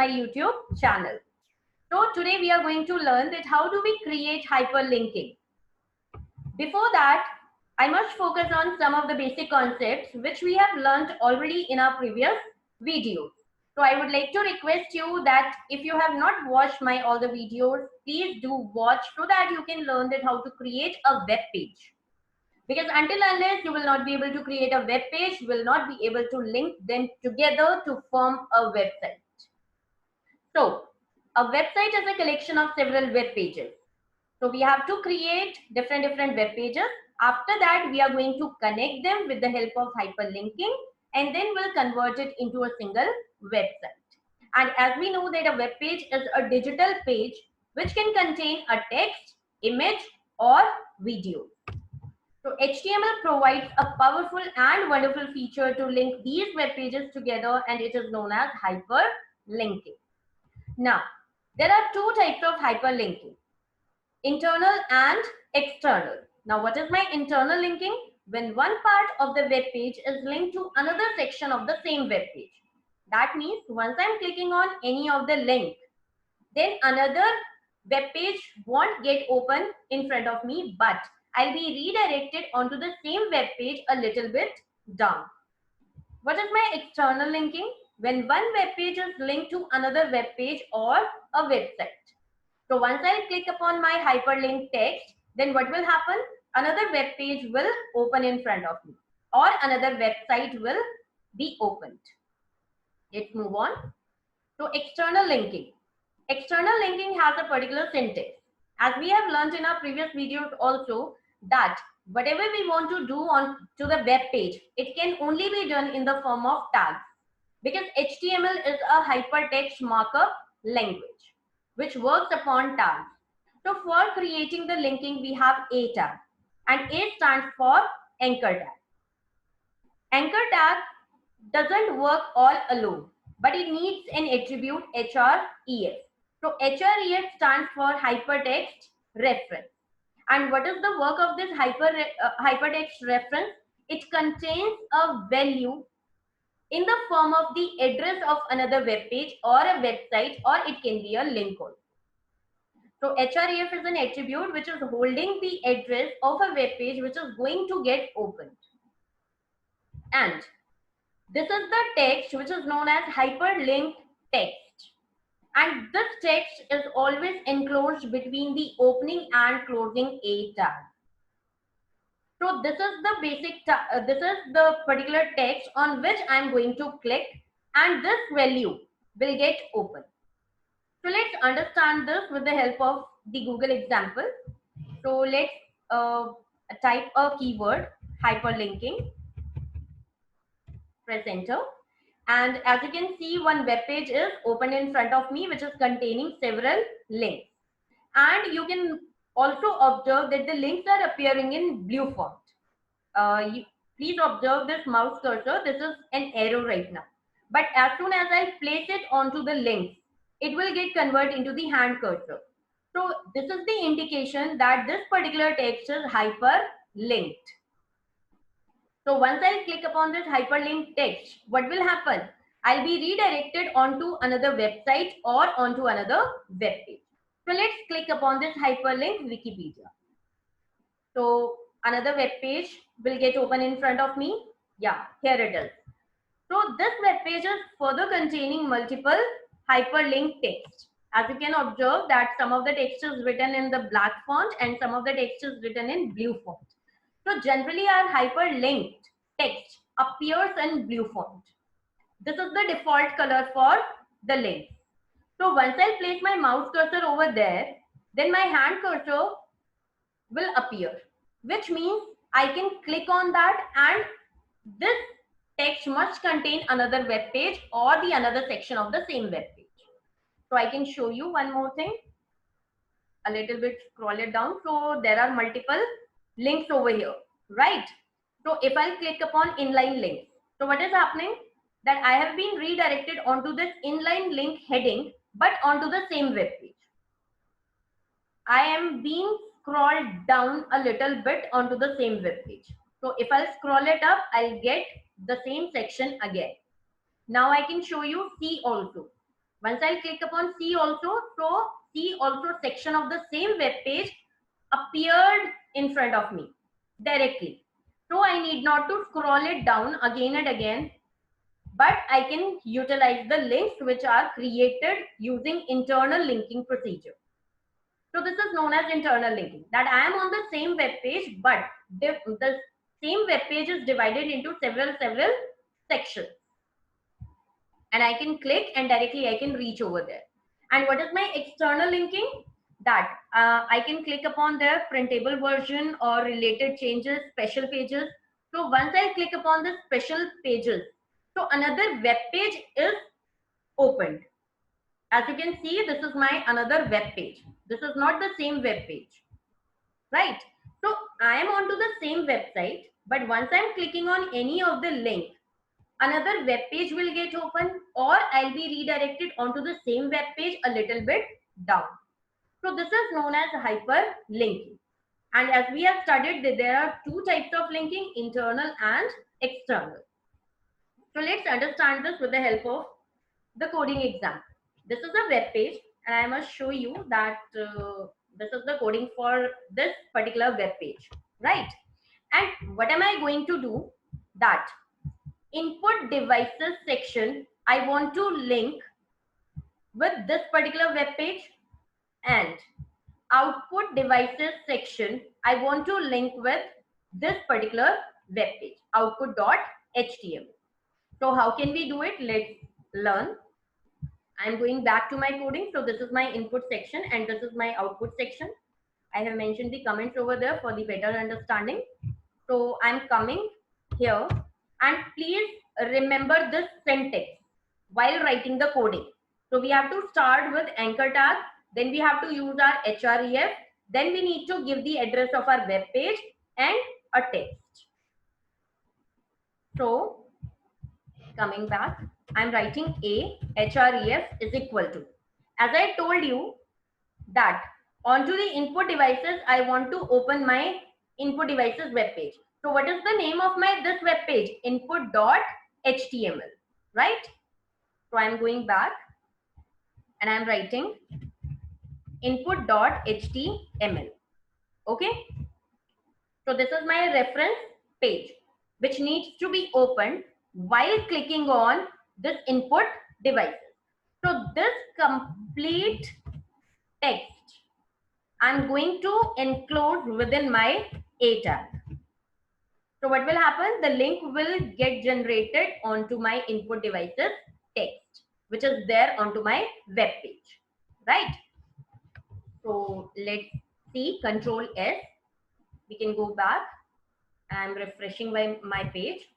my YouTube channel. So today we are going to learn that how do we create hyperlinking. Before that, I must focus on some of the basic concepts which we have learned already in our previous videos. So I would like to request you that if you have not watched my all the videos, please do watch so that you can learn that how to create a web page. Because until unless you will not be able to create a web page, you will not be able to link them together to form a website. So a website is a collection of several web pages. So we have to create different web pages. After that, we are going to connect them with the help of hyperlinking, and then we'll convert it into a single website. And as we know that a web page is a digital page which can contain a text, image, or video. So HTML provides a powerful and wonderful feature to link these web pages together, and it is known as hyperlinking. Now, there are two types of hyperlinking: internal and external. Now, what is my internal linking? When one part of the web page is linked to another section of the same web page. That means once I'm clicking on any of the link, then another web page won't get open in front of me, but I'll be redirected onto the same web page a little bit down. What is my external linking? When one web page is linked to another web page or a website. So once I click upon my hyperlink text, then what will happen? Another web page will open in front of me, or another website will be opened. Let's move on. So external linking. External linking has a particular syntax. As we have learned in our previous videos also, that whatever we want to do on to the web page, it can only be done in the form of tags, because HTML is a hypertext markup language which works upon tags. So for creating the linking, we have A tag, and A stands for anchor tag. Anchor tag doesn't work all alone, but it needs an attribute href. So href stands for hypertext reference. And what is the work of this hypertext reference? It contains a value in the form of the address of another web page or a website, or it can be a link also. So href is an attribute which is holding the address of a web page which is going to get opened. And this is the text which is known as hyperlinked text. And this text is always enclosed between the opening and closing A tag. So this is the basic, this is the particular text on which I'm going to click, and this value will get open. So let's understand this with the help of the Google example. So let's type a keyword, hyperlinking, press enter. And as you can see, one web page is open in front of me, which is containing several links. And you can also observe that the links are appearing in blue font. Please observe this mouse cursor. This is an arrow right now. But as soon as I place it onto the links, it will get converted into the hand cursor. So this is the indication that this particular text is hyperlinked. So once I click upon this hyperlinked text, what will happen? I'll be redirected onto another website or onto another web page. So let's click upon this hyperlink Wikipedia. So another web page will get open in front of me. Yeah, here it is. So this web page is further containing multiple hyperlinked text. As you can observe that some of the text is written in the black font and some of the text is written in blue font. So generally our hyperlinked text appears in blue font. This is the default color for the link. So once I place my mouse cursor over there, then my hand cursor will appear, which means I can click on that, and this text must contain another web page or the another section of the same web page. So I can show you one more thing. A little bit scroll it down. So there are multiple links over here, right? So if I click upon inline link, so what is happening? That I have been redirected onto this inline link heading, but onto the same web page. I am being scrolled down a little bit onto the same web page. So if I'll scroll it up, I'll get the same section again. Now I can show you C also. Once I'll click upon see also, so see also section of the same web page appeared in front of me directly. So I need not to scroll it down again and again, but I can utilize the links which are created using internal linking procedure. So this is known as internal linking, that I am on the same web page, but the same web page is divided into several sections, and I can click and directly I can reach over there. And what is my external linking? That I can click upon their printable version or related changes, special pages. So once I click upon the special pages, so another web page is opened. As you can see, this is my another web page. This is not the same web page, right? So I am onto the same website, but once I'm clicking on any of the link, another web page will get open, or I'll be redirected onto the same web page a little bit down. So this is known as hyperlinking. And as we have studied that there are two types of linking, internal and external. So let's understand this with the help of the coding example. This is a web page, and I must show you that this is the coding for this particular web page, right? And what am I going to do? That input devices section I want to link with this particular web page, and output devices section I want to link with this particular web page, output.html. So how can we do it? Let's learn. I'm going back to my coding. So this is my input section and this is my output section. I have mentioned the comments over there for the better understanding. So I'm coming here, and please remember this syntax while writing the coding. So we have to start with anchor tag, then we have to use our href, then we need to give the address of our web page and a text. So coming back, I'm writing a href is equal to, as I told you that onto the input devices I want to open my input devices web page. So what is the name of my this web page? Input.html, right? So I'm going back and I'm writing input.html. Okay, so this is my reference page which needs to be opened while clicking on this input devices. So this complete text I'm going to enclose within my A tag. So what will happen? The link will get generated onto my input devices text, which is there onto my web page, right? So let's see, Control S. We can go back. I'm refreshing my page.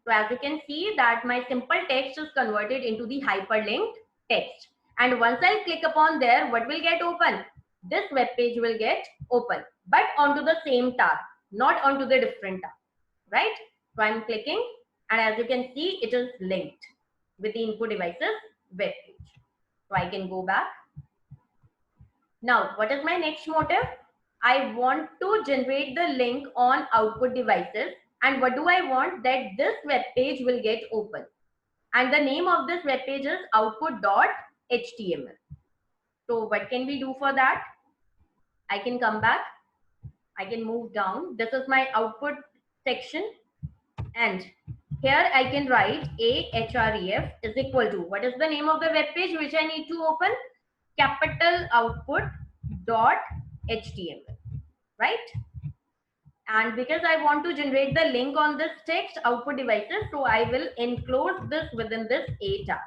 So as you can see that my simple text is converted into the hyperlinked text. And once I click upon there, what will get open? This web page will get open, but onto the same tab, not onto the different tab, right? So I'm clicking, and as you can see, it is linked with the input devices web page. So I can go back. Now, what is my next motive? I want to generate the link on output devices. And what do I want? That this web page will get open. And the name of this web page is output.html. So what can we do for that? I can come back. I can move down. This is my output section. And here I can write a href is equal to, what is the name of the web page which I need to open? Capital output.html, right? And because I want to generate the link on this text output devices, so I will enclose this within this A tag.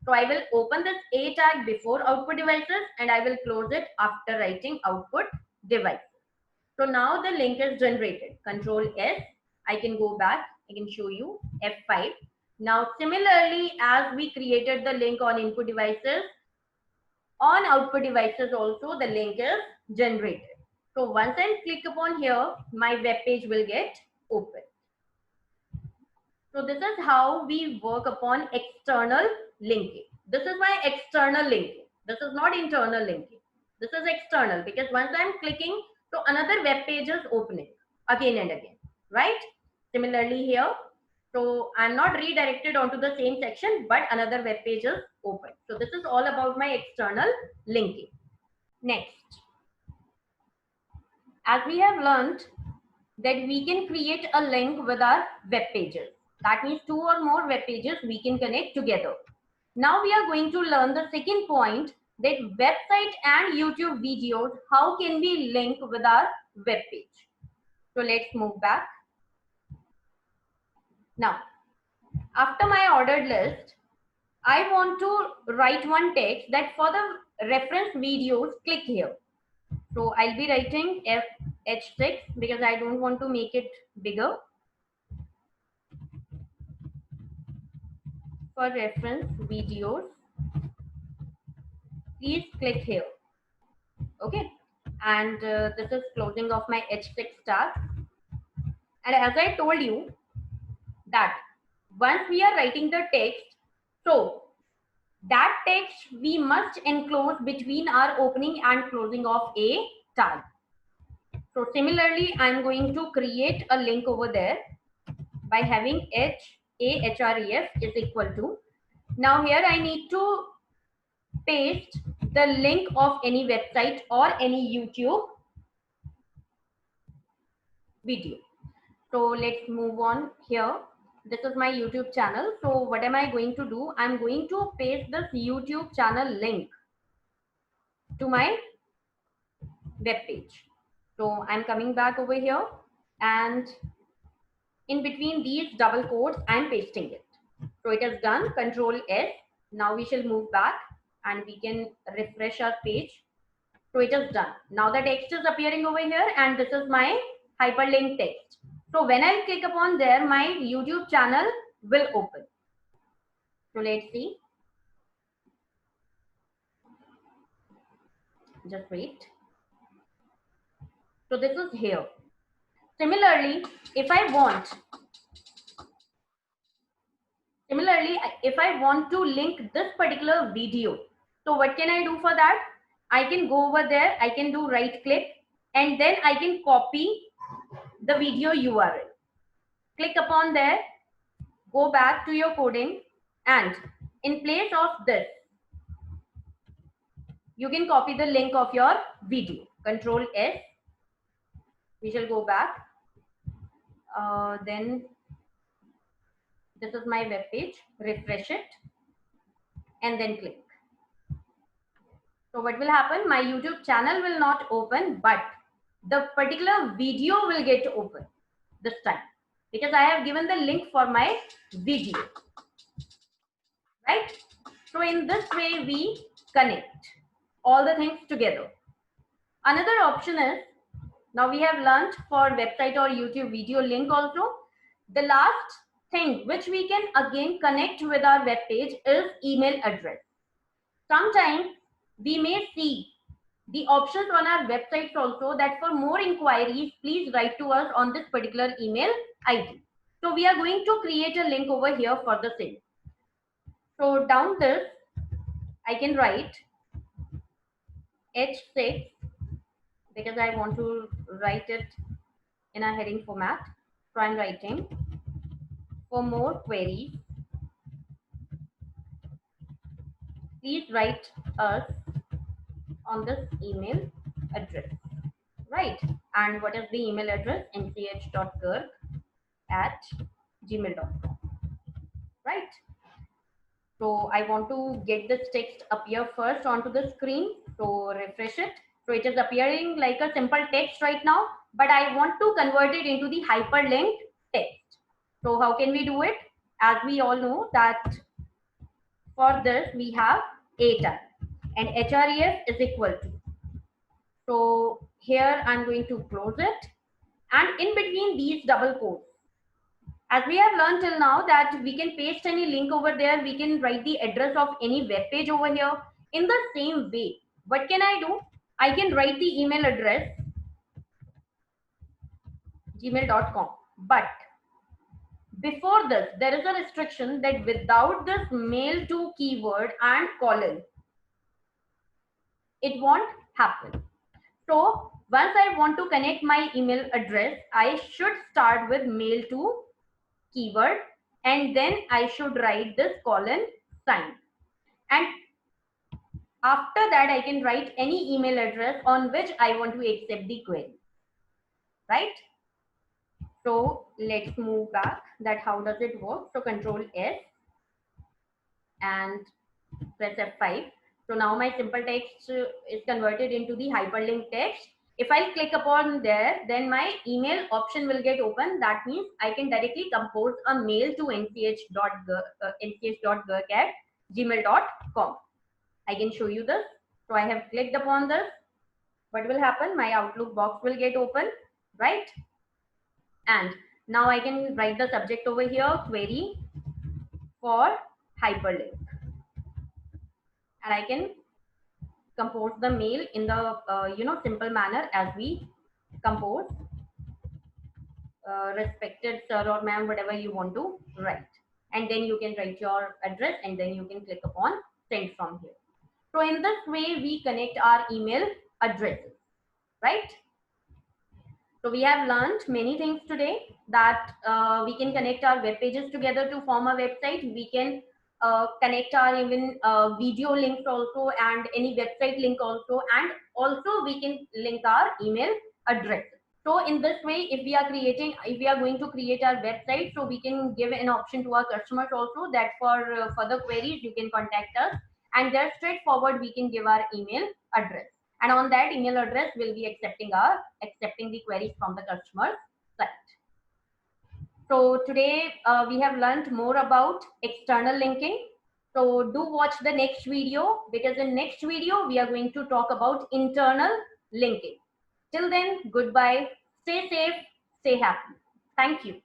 So I will open this A tag before output devices and I will close it after writing output device. So now the link is generated. Control S. I can go back. I can show you F5. Now similarly, as we created the link on input devices, on output devices also the link is generated. So once I click upon here, my web page will get open. So this is how we work upon external linking. This is my external linking. This is not internal linking. This is external because once I'm clicking, so another web page is opening again and again, right? Similarly here, So I'm not redirected onto the same section, but another web page is open. So this is all about my external linking. Next, as we have learned that we can create a link with our web pages. That means 2 or more web pages we can connect together. Now we are going to learn the second point, that website and YouTube videos, how can we link with our web page? So let's move back. Now, after my ordered list, I want to write one text that for the reference videos, click here. So I'll be writing H6 because I don't want to make it bigger. For reference videos, please click here. Okay. And this is closing of my H6 tab. And as I told you that once we are writing the text, so that text we must enclose between our opening and closing of a tab. So similarly, I'm going to create a link over there by having href is equal to. Now here I need to paste the link of any website or any YouTube video. So let's move on here. This is my YouTube channel. So what am I going to do? I'm going to paste this YouTube channel link to my web page. So I'm coming back over here, and in between these double quotes, I'm pasting it. So it is done. Control S. Now we shall move back and we can refresh our page. So it is done. Now the text is appearing over here, and this is my hyperlink text. So when I click upon there, my YouTube channel will open. So let's see. Just wait. So this is here. Similarly, if I want to link this particular video, so what can I do for that? I can go over there, I can do right click, and then I can copy the video URL. Click upon there, go back to your coding, and in place of this, you can copy the link of your video. Control S. We shall go back. Then this is my web page. Refresh it and then click. So what will happen? My YouTube channel will not open, but the particular video will get open this time because I have given the link for my video, right? So in this way, we connect all the things together. Another option is, now we have learned for website or YouTube video link also. The last thing which we can again connect with our web page is email address. Sometimes we may see the options on our websites also that for more inquiries, please write to us on this particular email ID. So we are going to create a link over here for the same. So down this, I can write H6 because I want to write it in a heading format. So I'm writing, for more queries, please write us on this email address, right? And what is the email address? nch.garg@gmail.com, right? So I want to get this text appear first onto the screen. So refresh it. So it is appearing like a simple text right now, but I want to convert it into the hyperlinked text. So how can we do it? As we all know that for this we have a tag and href is equal to. So here I'm going to close it, and in between these double quotes, as we have learned till now that we can paste any link over there, we can write the address of any web page over here. In the same way, what can I do? I can write the email address gmail.com, but before this, there is a restriction that without this mail to keyword and colon, it won't happen. So once I want to connect my email address, I should start with mail to keyword and then I should write this colon sign. And after that, I can write any email address on which I want to accept the query, right? So let's move back that how does it work. So Control S and press F5. So now my simple text is converted into the hyperlink text. If I click upon there, then my email option will get open. That means I can directly compose a mail to nch.gurk@gmail.com. I can show you this. So I have clicked upon this. What will happen? My Outlook box will get open, right? And now I can write the subject over here, query for hyperlink. And I can compose the mail in the simple manner as we compose respected sir or ma'am, whatever you want to write. And then you can write your address and then you can click upon send from here. So in this way, we connect our email addresses, right? So we have learned many things today that we can connect our web pages together to form a website. We can connect our even video links also and any website link also, and also we can link our email address. So in this way, if we are going to create our website, so we can give an option to our customers also that for further queries, you can contact us, and there straightforward we can give our email address. And on that email address, we'll be accepting the queries from the customer site. So today we have learned more about external linking. So do watch the next video, because in next video we are going to talk about internal linking. Till then, goodbye. Stay safe, stay happy. Thank you.